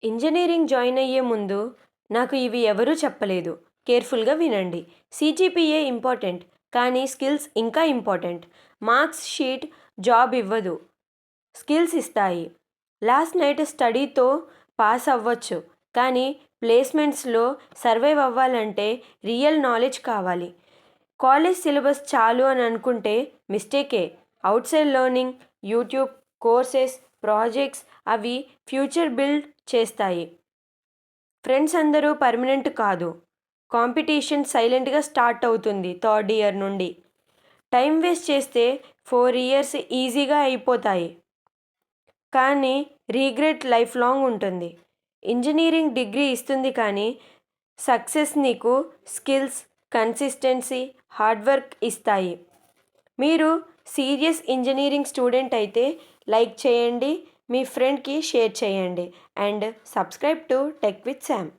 Engineering join అయ్యే ముందు నాకు ఇవి ఎవరూ చెప్పలేదు. కేర్ఫుల్‌గా వినండి. CGPA important. కానీ స్కిల్స్ ఇంకా ఇంపార్టెంట్. మార్క్స్ షీట్ జాబ్ ఇవ్వదు. స్కిల్స్ ఇస్తాయి. లాస్ట్ నైట్ స్టడీతో పాస్ అవ్వచ్చు. కానీ ప్లేస్‌మెంట్స్‌లో సర్వైవ్ అవ్వాలంటే రియల్ నాలెడ్జ్ కావాలి. కాలేజ్ సిలబస్ చాలు అని అనుకుంటే మిస్టేకే. Outside learning, YouTube courses, projects అవి ఫ్యూచర్ బిల్డ్ చేస్తాయి. ఫ్రెండ్స్ అందరూ పర్మనెంట్ కాదు. కాంపిటీషన్ సైలెంట్‌గా స్టార్ట్ అవుతుంది థర్డ్ ఇయర్ నుండి. టైం వేస్ట్ చేస్తే 4 ఇయర్స్ ఈజీగా అయిపోతాయి. కానీ రీగ్రెట్ లైఫ్ లాంగ్ ఉంటుంది. ఇంజినీరింగ్ డిగ్రీ ఇస్తుంది కానీ సక్సెస్ నీకు స్కిల్స్, కన్సిస్టెన్సీ, హార్డ్ వర్క్ ఇస్తాయి. మీరు సీరియస్ ఇంజినీరింగ్ స్టూడెంట్ అయితే లైక్ చేయండి, మీ ఫ్రెండ్కి షేర్ చేయండి and subscribe to tech with Sam.